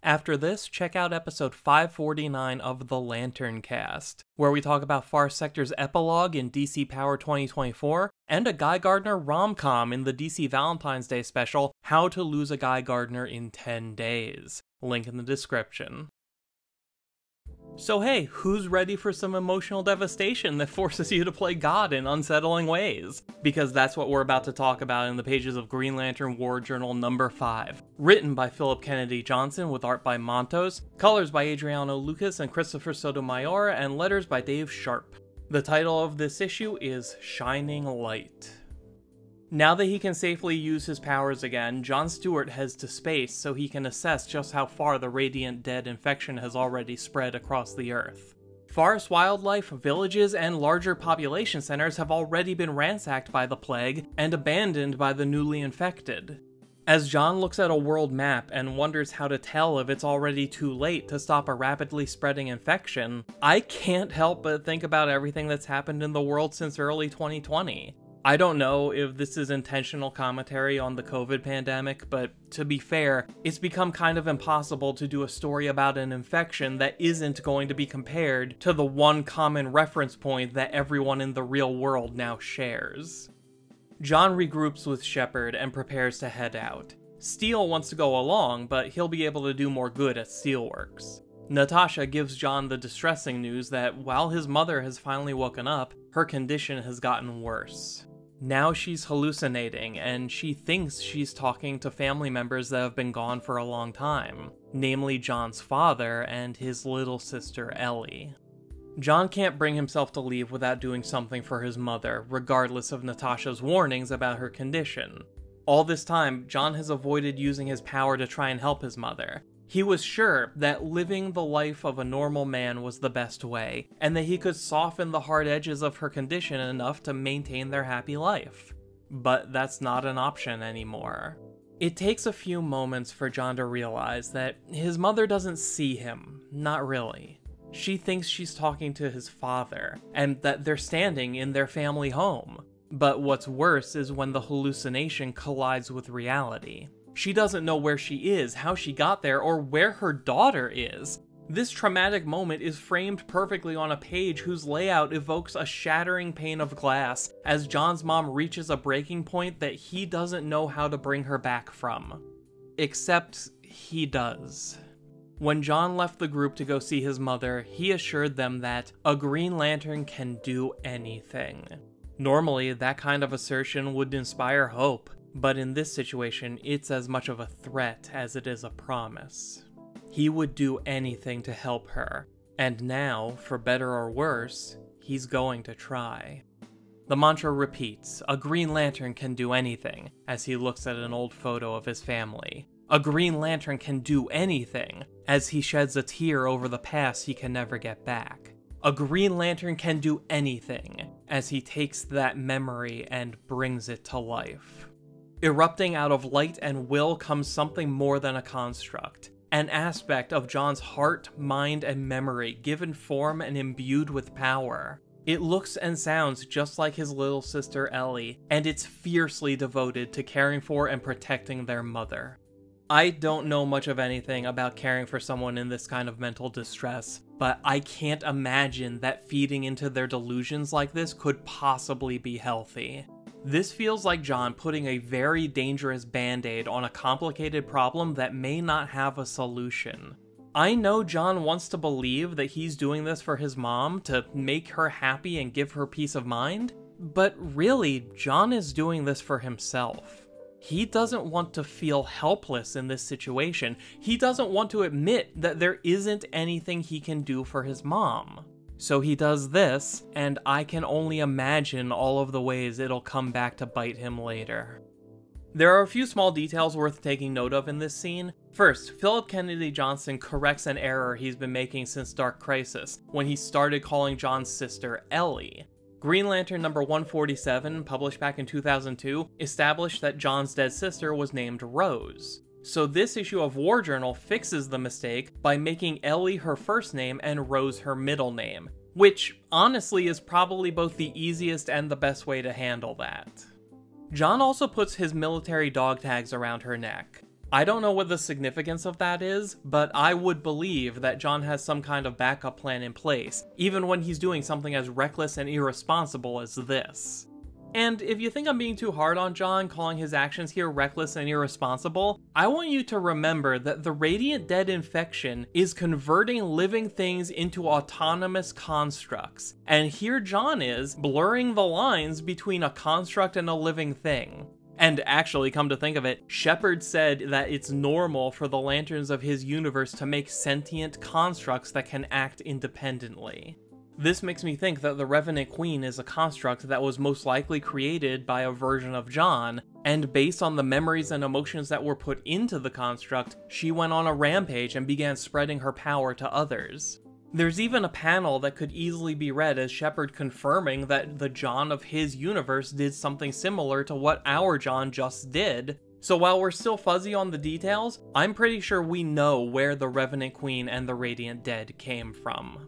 After this, check out episode 549 of The Lantern Cast, where we talk about Far Sector's epilogue in DC Power 2024, and a Guy Gardner rom-com in the DC Valentine's Day special, How to Lose a Guy Gardner in 10 Days. Link in the description. So hey, who's ready for some emotional devastation that forces you to play God in unsettling ways? Because that's what we're about to talk about in the pages of Green Lantern War Journal number 5. Written by Philip Kennedy Johnson with art by Montos, colors by Adriano Lucas and Christopher Sotomayor, and letters by Dave Sharp. The title of this issue is Shining Light. Now that he can safely use his powers again, John Stewart heads to space so he can assess just how far the Radiant Dead infection has already spread across the Earth. Forest wildlife, villages, and larger population centers have already been ransacked by the plague and abandoned by the newly infected. As John looks at a world map and wonders how to tell if it's already too late to stop a rapidly spreading infection, I can't help but think about everything that's happened in the world since early 2020. I don't know if this is intentional commentary on the COVID pandemic, but to be fair, it's become kind of impossible to do a story about an infection that isn't going to be compared to the one common reference point that everyone in the real world now shares. John regroups with Shepard and prepares to head out. Steel wants to go along, but he'll be able to do more good at Steelworks. Natasha gives John the distressing news that while his mother has finally woken up, her condition has gotten worse. Now she's hallucinating, and she thinks she's talking to family members that have been gone for a long time, namely John's father and his little sister Ellie. John can't bring himself to leave without doing something for his mother, regardless of Natasha's warnings about her condition. All this time, John has avoided using his power to try and help his mother. He was sure that living the life of a normal man was the best way, and that he could soften the hard edges of her condition enough to maintain their happy life. But that's not an option anymore. It takes a few moments for John to realize that his mother doesn't see him, not really. She thinks she's talking to his father, and that they're standing in their family home. But what's worse is when the hallucination collides with reality. She doesn't know where she is, how she got there, or where her daughter is. This traumatic moment is framed perfectly on a page whose layout evokes a shattering pane of glass as John's mom reaches a breaking point that he doesn't know how to bring her back from. Except he does. When John left the group to go see his mother, he assured them that a Green Lantern can do anything. Normally, that kind of assertion would inspire hope. But in this situation, it's as much of a threat as it is a promise. He would do anything to help her, and now, for better or worse, he's going to try. The mantra repeats, a Green Lantern can do anything, as he looks at an old photo of his family. A Green Lantern can do anything, as he sheds a tear over the past he can never get back. A Green Lantern can do anything, as he takes that memory and brings it to life. Erupting out of light and will comes something more than a construct, an aspect of John's heart, mind, and memory given form and imbued with power. It looks and sounds just like his little sister Ellie, and it's fiercely devoted to caring for and protecting their mother. I don't know much of anything about caring for someone in this kind of mental distress, but I can't imagine that feeding into their delusions like this could possibly be healthy. This feels like John putting a very dangerous band-aid on a complicated problem that may not have a solution. I know John wants to believe that he's doing this for his mom to make her happy and give her peace of mind, but really, John is doing this for himself. He doesn't want to feel helpless in this situation. He doesn't want to admit that there isn't anything he can do for his mom. So he does this, and I can only imagine all of the ways it'll come back to bite him later. There are a few small details worth taking note of in this scene. First, Philip Kennedy Johnson corrects an error he's been making since Dark Crisis, when he started calling John's sister Ellie. Green Lantern number 147, published back in 2002, established that John's dead sister was named Rose. So this issue of War Journal fixes the mistake by making Ellie her first name and Rose her middle name, which honestly is probably both the easiest and the best way to handle that. John also puts his military dog tags around her neck. I don't know what the significance of that is, but I would believe that John has some kind of backup plan in place, even when he's doing something as reckless and irresponsible as this. And if you think I'm being too hard on John, calling his actions here reckless and irresponsible, I want you to remember that the Radiant Dead infection is converting living things into autonomous constructs, and here John is blurring the lines between a construct and a living thing. And actually, come to think of it, Shepard said that it's normal for the lanterns of his universe to make sentient constructs that can act independently. This makes me think that the Revenant Queen is a construct that was most likely created by a version of John, and based on the memories and emotions that were put into the construct, she went on a rampage and began spreading her power to others. There's even a panel that could easily be read as Shepard confirming that the John of his universe did something similar to what our John just did. So while we're still fuzzy on the details, I'm pretty sure we know where the Revenant Queen and the Radiant Dead came from.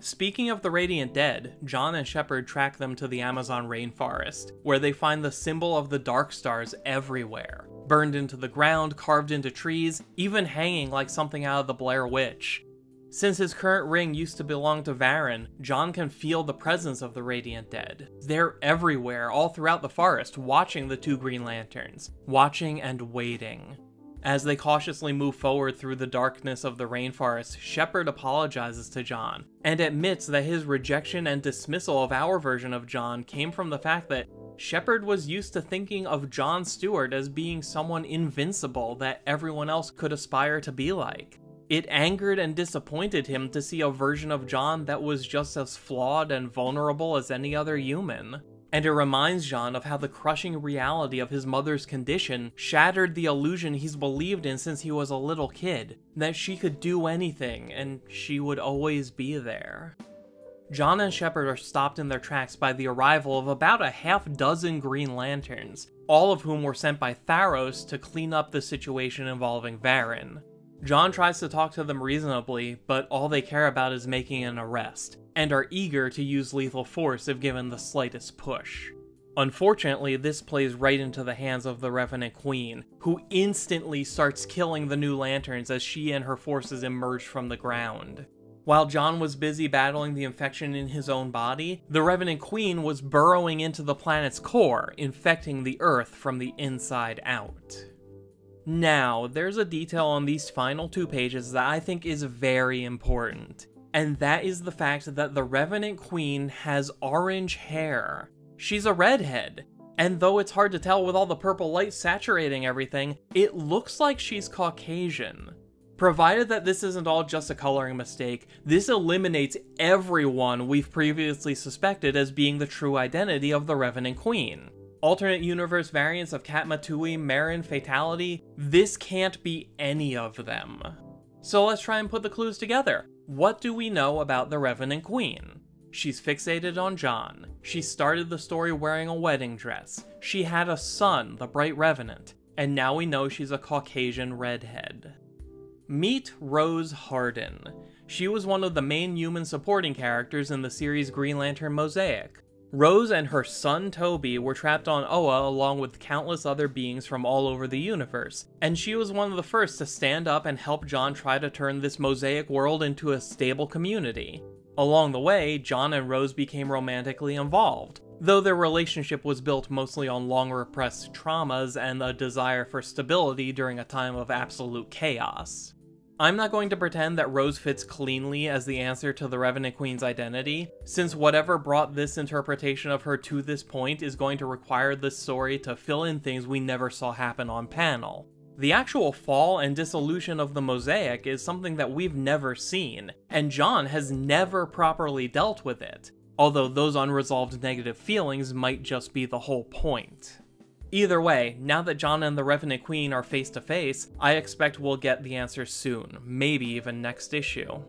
Speaking of the Radiant Dead, John and Shepard track them to the Amazon rainforest, where they find the symbol of the Dark Stars everywhere, burned into the ground, carved into trees, even hanging like something out of the Blair Witch. Since his current ring used to belong to Varen, John can feel the presence of the Radiant Dead. They're everywhere, all throughout the forest, watching the two Green Lanterns, watching and waiting. As they cautiously move forward through the darkness of the rainforest, Shepard apologizes to John, and admits that his rejection and dismissal of our version of John came from the fact that Shepard was used to thinking of John Stewart as being someone invincible that everyone else could aspire to be like. It angered and disappointed him to see a version of John that was just as flawed and vulnerable as any other human. And it reminds John of how the crushing reality of his mother's condition shattered the illusion he's believed in since he was a little kid, that she could do anything and she would always be there. John and Shepard are stopped in their tracks by the arrival of about a half-dozen Green Lanterns, all of whom were sent by Tharos to clean up the situation involving Varen. John tries to talk to them reasonably, but all they care about is making an arrest, and are eager to use lethal force if given the slightest push. Unfortunately, this plays right into the hands of the Revenant Queen, who instantly starts killing the new lanterns as she and her forces emerge from the ground. While John was busy battling the infection in his own body, the Revenant Queen was burrowing into the planet's core, infecting the Earth from the inside out. Now, there's a detail on these final 2 pages that I think is very important, and that is the fact that the Revenant Queen has orange hair. She's a redhead, and though it's hard to tell with all the purple light saturating everything, it looks like she's Caucasian. Provided that this isn't all just a coloring mistake, this eliminates everyone we've previously suspected as being the true identity of the Revenant Queen. Alternate universe variants of Katma Tui, Marin, Fatality, this can't be any of them. So let's try and put the clues together. What do we know about the Revenant Queen? She's fixated on John. She started the story wearing a wedding dress. She had a son, the Bright Revenant, and now we know she's a Caucasian redhead. Meet Rose Hardin. She was one of the main human supporting characters in the series Green Lantern Mosaic. Rose and her son Toby were trapped on Oa along with countless other beings from all over the universe, and she was one of the first to stand up and help John try to turn this Mosaic world into a stable community. Along the way, John and Rose became romantically involved, though their relationship was built mostly on long-repressed traumas and a desire for stability during a time of absolute chaos. I'm not going to pretend that Rose fits cleanly as the answer to the Revenant Queen's identity, since whatever brought this interpretation of her to this point is going to require this story to fill in things we never saw happen on panel. The actual fall and dissolution of the Mosaic is something that we've never seen, and John has never properly dealt with it, although those unresolved negative feelings might just be the whole point. Either way, now that John and the Revenant Queen are face to face, I expect we'll get the answer soon, maybe even next issue.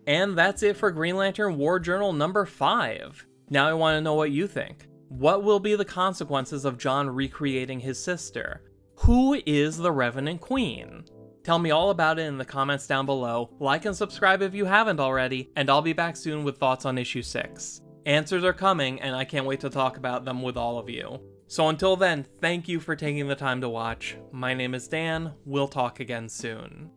And that's it for Green Lantern War Journal number 5. Now I want to know what you think. What will be the consequences of John recreating his sister? Who is the Revenant Queen? Tell me all about it in the comments down below, like and subscribe if you haven't already, and I'll be back soon with thoughts on issue 6. Answers are coming, and I can't wait to talk about them with all of you. So until then, thank you for taking the time to watch. My name is Dan. We'll talk again soon.